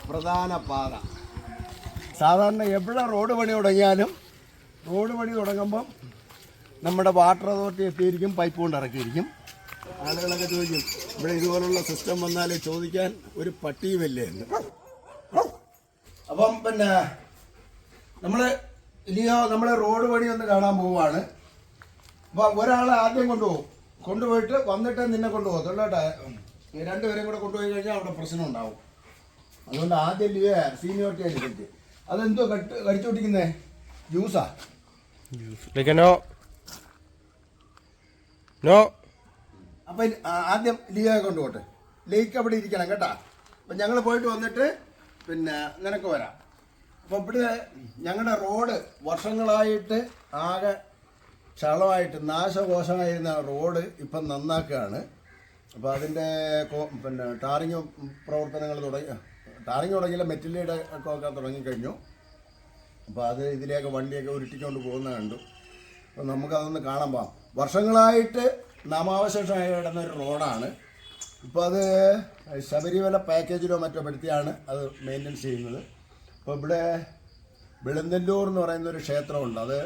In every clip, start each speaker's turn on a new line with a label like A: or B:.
A: പ്രധാന പാത. സാധാരണ എവിടെ റോഡ് പണി തുടങ്ങിയാലും റോഡ് പണി തുടങ്ങുമ്പം നമ്മുടെ വാട്ടർ അതോറിറ്റി എത്തിയിരിക്കും, പൈപ്പ് കൊണ്ട് ഇറക്കിയിരിക്കും. ആളുകളൊക്കെ ചോദിക്കും ഇവിടെ ഇതുപോലുള്ള സിസ്റ്റം വന്നാൽ ചോദിക്കാൻ ഒരു പട്ടിയുമല്ലേ എന്ന്. അപ്പം പിന്നെ നമ്മൾ റോഡ് പണി ഒന്ന് കാണാൻ പോവുകയാണ്. അപ്പം ഒരാളെ ആദ്യം കൊണ്ടുപോയിട്ട് വന്നിട്ട് നിന്നെ കൊണ്ടുപോകത്തുള്ളൂ കേട്ടോ. രണ്ടുപേരെയും കൂടെ കൊണ്ടുപോയി കഴിഞ്ഞാൽ അവിടെ പ്രശ്നം ഉണ്ടാവും. അതുകൊണ്ട് ആദ്യം സീനിയോറിറ്റി അനുസരിച്ച് അതെന്തോ കടിച്ചുകൊണ്ടിരിക്കുന്നേ ജ്യൂസാ. അപ്പം ആദ്യം ലിയോയെ കൊണ്ടുപോട്ടെ. ലേക്ക് അവിടെ ഇരിക്കണം കേട്ടാ. അപ്പം ഞങ്ങൾ പോയിട്ട് വന്നിട്ട് പിന്നെ നിനക്ക് വരാം. അപ്പം ഇവിടെ ഞങ്ങളുടെ റോഡ് വർഷങ്ങളായിട്ട് ആകെ ചളമായിട്ട് നാശകോശമായിരുന്ന റോഡ് ഇപ്പം നന്നാക്കുകയാണ്. അപ്പോൾ അതിൻ്റെ പിന്നെ ടാറിങ് പ്രവർത്തനങ്ങൾ തുടങ്ങിയില്ല, മെറ്റലിയുടെ ഒക്കെ തുടങ്ങിക്കഴിഞ്ഞു. അപ്പോൾ അത് ഇതിലേക്ക് വണ്ടിയൊക്കെ ഉരുട്ടിക്കൊണ്ട് പോകുന്ന കണ്ടു. അപ്പോൾ നമുക്കതൊന്ന് കാണാൻ പോകാം. വർഷങ്ങളായിട്ട് നാമാവശേഷമായി കിടന്നൊരു റോഡാണ്. ഇപ്പോൾ അത് ശബരിമല പാക്കേജിലോ മറ്റോ പെടുത്തിയാണ് അത് മെയിൻ്റെനൻസ് ചെയ്യുന്നത്. അപ്പോൾ ഇവിടെ വെളുന്തല്ലൂർ എന്ന് പറയുന്നൊരു ക്ഷേത്രമുണ്ട്. അത്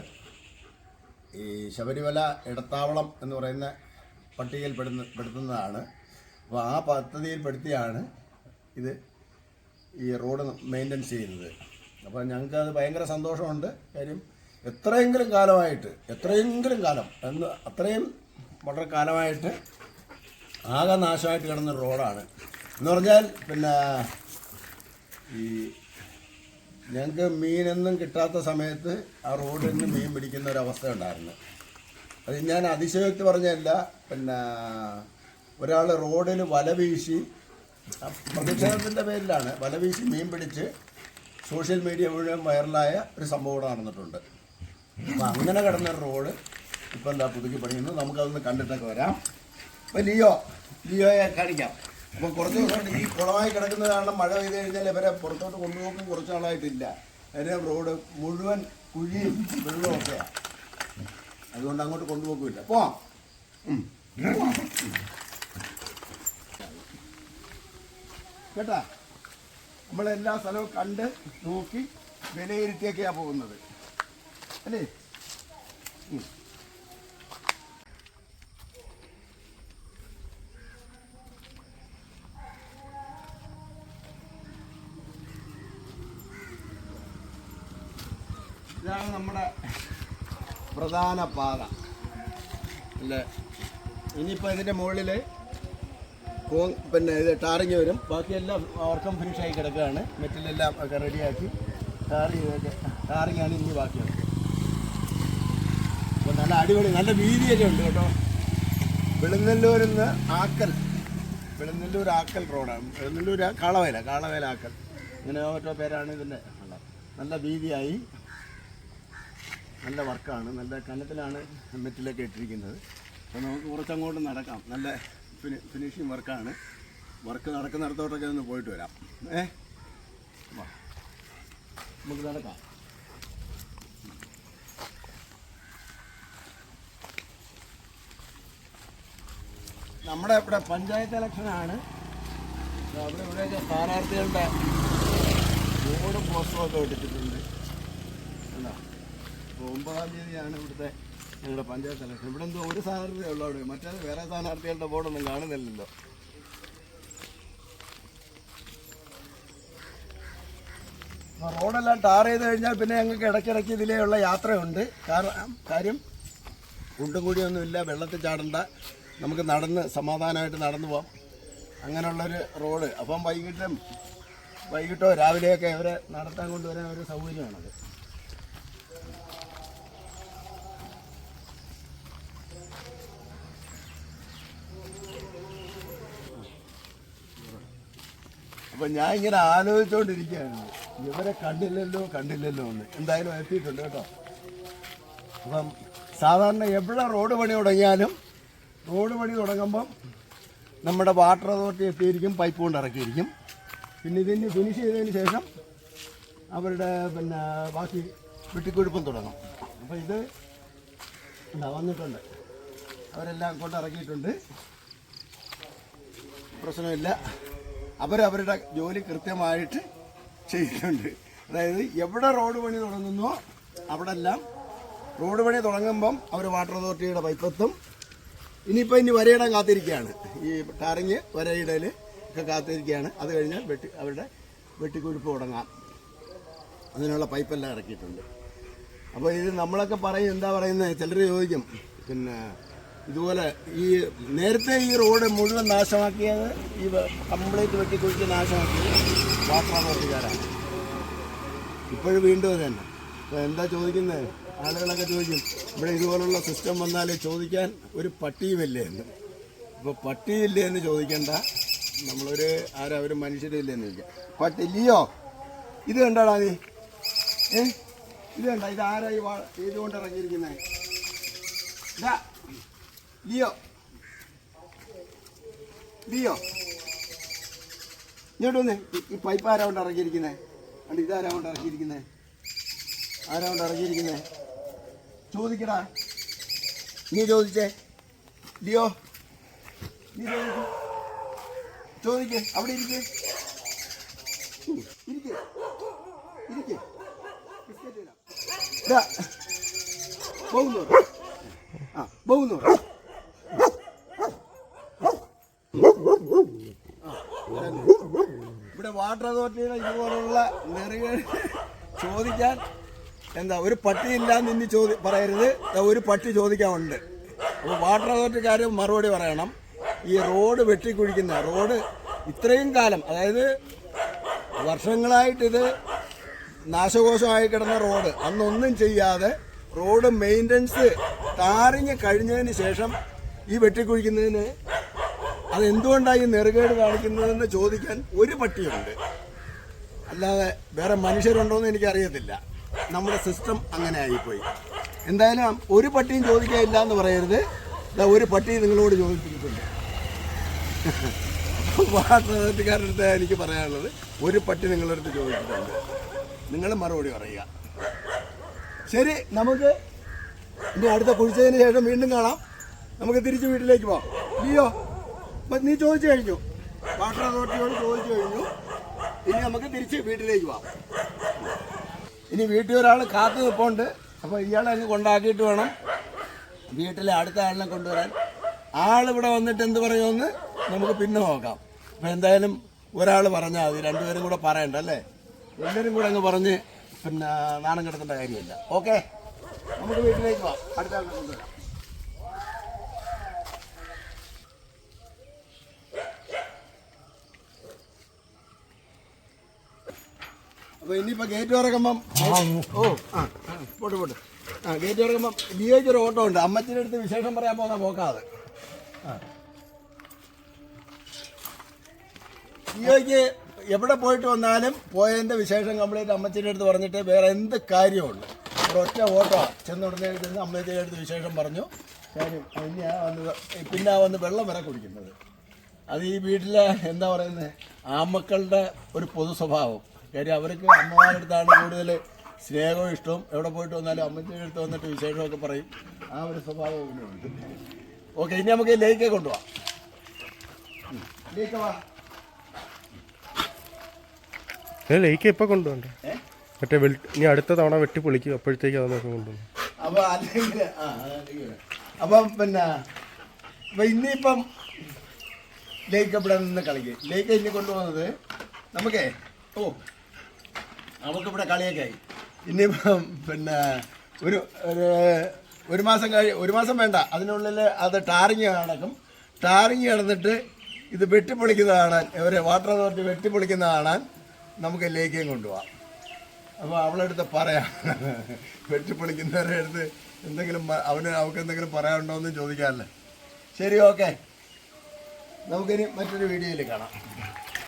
A: ഈ ശബരിമല ഇടത്താവളം എന്ന് പറയുന്ന പട്ടികയിൽ പെടുത്തുന്നതാണ്. അപ്പോൾ ആ പദ്ധതിയിൽപ്പെടുത്തിയാണ് ഇത് ഈ റോഡ് മെയിൻ്റെനൻസ് ചെയ്യുന്നത്. അപ്പോൾ ഞങ്ങൾക്കത് ഭയങ്കര സന്തോഷമുണ്ട്. കാര്യം എത്രയെങ്കിലും കാലം അത്രയും വളരെ കാലമായിട്ട് ആകെ നാശമായിട്ട് കിടന്ന റോഡാണ് എന്ന് പറഞ്ഞാൽ. പിന്നെ ഈ ഞങ്ങൾക്ക് മീനൊന്നും കിട്ടാത്ത സമയത്ത് ആ റോഡിൽ നിന്ന് മീൻ പിടിക്കുന്ന ഒരവസ്ഥ ഉണ്ടായിരുന്നു. അത് ഞാൻ അതിശയോക്തി പറഞ്ഞല്ല. പിന്നെ ഒരാൾ റോഡിൽ വല വീശി, പ്രതിഷേധത്തിൻ്റെ പേരിലാണ്, വല വീശി മീൻ പിടിച്ച് സോഷ്യൽ മീഡിയ മുഴുവൻ വൈറലായ ഒരു സംഭവം നടന്നിട്ടുണ്ട്. അപ്പം അങ്ങനെ കിടന്ന റോഡ് ഇപ്പം എന്താ പുതുക്കി പണിയുന്നു. നമുക്കതൊന്ന് കണ്ടിട്ടൊക്കെ വരാം. അപ്പം ലിയോയെ കാണിക്കാം. അപ്പം കുറച്ച് ദിവസമായിട്ട് ഈ കുളമായി കിടക്കുന്ന കാരണം മഴ പെയ്ത് കഴിഞ്ഞാൽ ഇവരെ പുറത്തോട്ട് കൊണ്ടുപോക്കും കുറച്ച് നാളായിട്ടില്ല. അതിൻ്റെ റോഡ് മുഴുവൻ കുഴിയും വെള്ളമൊക്കെയാണ്. അതുകൊണ്ട് അങ്ങോട്ട് കൊണ്ടുപോക്കില്ല. പോവാം. കേട്ടാ, നമ്മളെല്ലാ സ്ഥലവും കണ്ട് നോക്കി വിലയിരുത്തിയൊക്കെയാണ് പോകുന്നത് അല്ലേ. ഇതാണ് നമ്മുടെ പ്രധാന പാത അല്ലേ. ഇനിയിപ്പോൾ ഇതിൻ്റെ മുകളിൽ പിന്നെ ഇത് ടാറിങ് വരും. ബാക്കിയെല്ലാം വർക്കും ഫിനിഷായി കിടക്കുകയാണ്. മെറ്റലെല്ലാം ഒക്കെ റെഡിയാക്കി ടാറിങ്ങാണ് ഇനി ബാക്കിയുള്ളത്. അപ്പോൾ നല്ല അടിപൊളി നല്ല വീതിയൊക്കെ ഉണ്ട് കേട്ടോ. വെളുന്നല്ലൂരിൽ നിന്ന് വെളുന്നല്ലൂർ ആക്കൽ റോഡാണ്. വെളുന്നല്ലൂർ കാളവേല ആക്കൽ ഇങ്ങനെ മറ്റോ പേരാണ് ഇതിൻ്റെ. നല്ല വീതിയായി, നല്ല വർക്കാണ്, നല്ല കനത്തിലാണ് മെറ്റലൊക്കെ ഇട്ടിരിക്കുന്നത്. അപ്പോൾ നമുക്ക് കുറച്ചങ്ങോട്ട് നടക്കാം. നല്ല ഫിനിഷിങ് വർക്കാണ്. വർക്ക് നടക്കുന്നിടത്തോട്ടൊക്കെ ഒന്ന് പോയിട്ട് വരാം. നമുക്ക് നടക്കാം. നമ്മുടെ ഇവിടെ പഞ്ചായത്ത് ഇലക്ഷനാണ്. ഇവിടെയൊക്കെ സ്ഥാനാർത്ഥികളുടെ ബോർഡും പോസ്റ്ററും ഒക്കെ ഇട്ടിട്ടുണ്ട്. അല്ലോ, അപ്പോൾ 9-ാം തീയതിയാണ് ഇവിടുത്തെ ഞങ്ങളുടെ പഞ്ചായത്ത് ഇലക്ഷൻ. ഇവിടെ എന്തോ ഒരു സ്ഥാനാർത്ഥിയേ ഉള്ളൂ. അവിടെ മറ്റേ വേറെ സ്ഥാനാർത്ഥികളുടെ ബോർഡൊന്നും കാണുന്നില്ലല്ലോ. റോഡെല്ലാം ടാർ ചെയ്ത് കഴിഞ്ഞാൽ പിന്നെ ഞങ്ങൾക്ക് ഇടയ്ക്കിടയ്ക്ക് ഇതിലെയുള്ള യാത്രയുണ്ട്. കാര്യം കുണ്ടും കൂടിയൊന്നുമില്ല, വെള്ളത്തിൽ ചാടണ്ട, നമുക്ക് സമാധാനമായിട്ട് നടന്നു പോകാം. അങ്ങനെയുള്ളൊരു റോഡ്. അപ്പം വൈകിട്ടോ രാവിലെയൊക്കെ അവരെ നടത്താൻ കൊണ്ടുവരാൻ ഒരു സൗകര്യമാണത്. അപ്പം ഞാൻ ഇങ്ങനെ ആലോചിച്ചുകൊണ്ടിരിക്കുകയാണ്, ഇവരെ കണ്ടില്ലല്ലോ എന്ന്. എന്തായാലും എത്തിയിട്ടുണ്ട് കേട്ടോ. അപ്പം സാധാരണ എവിടെ റോഡ് പണി തുടങ്ങുമ്പം നമ്മുടെ വാട്ടർ അതോറിറ്റി എത്തിയിരിക്കും, പൈപ്പ് കൊണ്ട് ഇറക്കിയിരിക്കും. പിന്നെ ഇതിന് ഫിനിഷ് ചെയ്തതിന് ശേഷം അവരുടെ ബാക്കി വെട്ടിക്കൊഴുപ്പം തുടങ്ങും. അപ്പോൾ ഇത് വന്നിട്ടുണ്ട്, അവരെല്ലാം കൊണ്ട് ഇറക്കിയിട്ടുണ്ട്. പ്രശ്നമില്ല. അവരവരുടെ ജോലി കൃത്യമായിട്ട് ചെയ്തിട്ടുണ്ട്. അതായത് എവിടെ റോഡ് പണി തുടങ്ങുന്നോ അവിടെ എല്ലാം റോഡ് പണി തുടങ്ങുമ്പം അവർ വാട്ടർ അതോറിറ്റിയുടെ പൈപ്പെത്തും. ഇനി വരയിടാൻ കാത്തിരിക്കുകയാണ്. ഈ ടാറിങ് വരയിടൽ ഒക്കെ കാത്തിരിക്കുകയാണ്. അത് കഴിഞ്ഞാൽ അവരുടെ വെട്ടിക്കുഴിപ്പ് തുടങ്ങാം. അതിനുള്ള പൈപ്പെല്ലാം ഇറക്കിയിട്ടുണ്ട്. അപ്പോൾ ഇത് നമ്മളൊക്കെ പറയും, എന്താ പറയുന്നത്, ചിലർ ചോദിക്കും, പിന്നെ ഇതുപോലെ ഈ നേരത്തെ ഈ റോഡ് മുഴുവൻ നാശമാക്കിയത്, ഈ കംപ്ലീറ്റ് വെട്ടിക്കുഴിച്ച് നാശമാക്കിയത് വാട്ടർ അതോറിറ്റിക്കാരാണ്. ഇപ്പോഴും വീണ്ടും അത് തന്നെ. അപ്പോൾ എന്താ ചോദിക്കുന്നത്, ആളുകളൊക്കെ ചോദിക്കും, ഇവിടെ ഇതുപോലുള്ള സിസ്റ്റം വന്നാൽ ചോദിക്കാൻ ഒരു പട്ടിയുമില്ലേ എന്ന്. അപ്പോൾ പട്ടിയില്ലേ എന്ന് ചോദിക്കേണ്ട, നമ്മളൊരു ഒരു മനുഷ്യരില്ലേ എന്ന് ചോദിക്കാം. പട്ടില്ലയോ? ഇത് കണ്ടാടാ നീ, ഇത് കണ്ട, ഇത് ആരായി ചെയ്തുകൊണ്ട് ഇറങ്ങിയിരിക്കുന്നത്? ഇതാ ലിയോ, ലിയോ ഇങ്ങോട്ട് വന്നേ. ഈ പൈപ്പ് ആരാ കൊണ്ട് ഇറക്കിയിരിക്കുന്നത്? അണ്ട് ഇതാരാ കൊണ്ട് ഇറക്കിയിരിക്കുന്നത്? ആരാ കൊണ്ട് ഇറക്കിയിരിക്കുന്നത്? ചോദിക്കടാ, നീ ചോദിച്ചേ. ലിയോ, നീ ചോദിക്കേ. അവിടെ ഇരിക്കേ, ഇരിക്കേ, ഇരിക്കേ. പോകുന്നു, ആ പോകുന്നു. ഇവിടെ വാട്ടർ അതോറിറ്റിയുടെ ഇതുപോലുള്ള നെറുകേട് ചോദിക്കാൻ എന്താ, ഒരു പട്ടിയില്ലാന്ന് ഇനി പറയരുത്, ഒരു പട്ടി ചോദിക്കാനുണ്ട്. അപ്പോൾ വാട്ടർ അതോറിറ്റിക്കാർ മറുപടി പറയണം. ഈ റോഡ് വെട്ടിക്കുഴിക്കുന്ന റോഡ് ഇത്രയും കാലം, അതായത് വർഷങ്ങളായിട്ടിത് നാശകോശമായി കിടന്ന റോഡ്, അന്നൊന്നും ചെയ്യാതെ റോഡ് മെയിൻ്റനൻസ് ടാറിങ് കഴിഞ്ഞതിന് ശേഷം ഈ വെട്ടിക്കുഴിക്കുന്നതിന് അതെന്തുകൊണ്ടാണ് ഈ നെറുകേട് കാണിക്കുന്നതെന്ന് ചോദിക്കാൻ ഒരു പട്ടിയുണ്ട്. അല്ലാതെ വേറെ മനുഷ്യരുണ്ടോയെന്ന് എനിക്കറിയത്തില്ല. നമ്മുടെ സിസ്റ്റം അങ്ങനെ ആയിപ്പോയി. എന്തായാലും ഒരു പട്ടിയും ചോദിക്കാനില്ല എന്ന് പറയരുത്. ഒരു പട്ടി നിങ്ങളോട് ചോദിച്ചിട്ടുണ്ട്. വാട്ടർ അതോറിറ്റിക്കാരുടെ അടുത്ത് എനിക്ക് പറയാനുള്ളത്, ഒരു പട്ടി നിങ്ങളുടെ അടുത്ത് ചോദിച്ചിട്ടുണ്ട്, നിങ്ങൾ മറുപടി പറയുക. ശരി, നമുക്ക് ഇനി അടുത്ത കുഴിച്ചതിന് ശേഷം വീണ്ടും കാണാം. നമുക്ക് തിരിച്ച് വീട്ടിലേക്ക് പോകാം. ലിയോ, നീ ചോദിച്ചു കഴിഞ്ഞു, വാട്ടർ അതോറിറ്റിയോട് ചോദിച്ചു കഴിഞ്ഞു. ഇനി നമുക്ക് തിരിച്ച് വീട്ടിലേക്ക് പോകാം. ഇനി വീട്ടിൽ ഒരാൾ കാത്തു നിൽപ്പുണ്ട്. അപ്പോൾ ഇയാളെ അങ്ങ് കൊണ്ടാക്കിയിട്ട് വേണം വീട്ടിലെ അടുത്ത ആളിനെ കൊണ്ടുവരാൻ. ആളിവിടെ വന്നിട്ട് എന്ത് പറയുമെന്ന് നമുക്ക് പിന്നെ നോക്കാം. അപ്പം എന്തായാലും ഒരാൾ പറഞ്ഞാൽ മതി, രണ്ടുപേരും കൂടെ പറയണ്ട അല്ലേ? എല്ലാവരും കൂടെ അങ്ങ് പറഞ്ഞ് പിന്നെ നാണം കിടത്തേണ്ട കാര്യമില്ല. ഓക്കെ, നമുക്ക് വീട്ടിലേക്ക് പോവാം. അടുത്ത ആളിനെ കൊണ്ടുവരാം. അപ്പോൾ ഇനിയിപ്പോൾ ഗേറ്റ് തുറക്കുമ്പം പോട്ട് ഗേറ്റ് തുറക്കുമ്പം ലിയോയ്ക്ക് ഒരു ഓട്ടോ ഉണ്ട്. അമ്മച്ചിൻ്റെ അടുത്ത് വിശേഷം പറയാൻ പോകുന്ന പോക്കാതെ. ലിയോയ്ക്ക് എവിടെ പോയിട്ട് വന്നാലും പോയതിൻ്റെ വിശേഷം കംപ്ലീറ്റ് അമ്മച്ചിൻ്റെ അടുത്ത് പറഞ്ഞിട്ട് വേറെ എന്ത് കാര്യമുള്ളൂ. ഒറ്റ ഓട്ടോ ചെന്നുടനെ അമ്മച്ചിൻ്റെ അടുത്ത് വിശേഷം പറഞ്ഞു കാര്യം. പിന്നെ വന്ന് വെള്ളം വരെ കുടിക്കുന്നത്. അത് ഈ വീട്ടിലെ എന്താ പറയുന്നത്, ആമക്കളുടെ ഒരു പൊതു സ്വഭാവം. കാര്യം അവർക്ക് അമ്മമാരുടെ അടുത്താണ് കൂടുതൽ സ്നേഹവും ഇഷ്ടവും. എവിടെ പോയിട്ട് വന്നാലും അമ്മച്ചിയുടെ അടുത്ത് വന്നിട്ട് വിശേഷമൊക്കെ പറയും. ആ ഒരു സ്വഭാവം ഇവിടെയുണ്ട്. ഓക്കെ, ഇനി നമുക്ക് ലേക്ക് കൊണ്ടുപോവാം. ലേക്ക് വാ.
B: ലേക്ക് ഇപ്പം കൊണ്ടുപോകണ്ട, മറ്റേ ഇനി അടുത്ത തവണ വെട്ടി പൊളിക്കും, അപ്പോഴത്തേക്ക് അതൊക്കെ കൊണ്ടുപോകും.
A: അപ്പോൾ അല്ലെങ്കിൽ അപ്പം പിന്നെ അപ്പം ഇനിയിപ്പം ലേക്ക് ഇവിടെ നിന്ന് കളിക്കും. ലേക്ക് ഇനി കൊണ്ടുപോകുന്നത് നമുക്കേ നമുക്കിവിടെ കളിയൊക്കെ ആയി. ഇനിയിപ്പം പിന്നെ ഒരു മാസം ഒരു മാസം വേണ്ട, അതിനുള്ളിൽ അത് ടാറിങ് നടക്കും. ടാറിങ് നടന്നിട്ട് ഇത് വെട്ടിപ്പൊളിക്കുന്നത് കാണാൻ, വാട്ടർ അതോറിറ്റി വെട്ടിപ്പൊളിക്കുന്നത് കാണാൻ നമുക്ക് ലേക്കും കൊണ്ടുപോകാം. അപ്പോൾ അവളെടുത്ത് പറയാം, വെട്ടിപ്പൊളിക്കുന്നവരുടെ അടുത്ത് എന്തെങ്കിലും അവൾക്ക് എന്തെങ്കിലും പറയാനുണ്ടോ എന്ന് ചോദിക്കാമല്ലേ. ശരി, ഓക്കെ, നമുക്കിനി മറ്റൊരു വീഡിയോയിൽ കാണാം.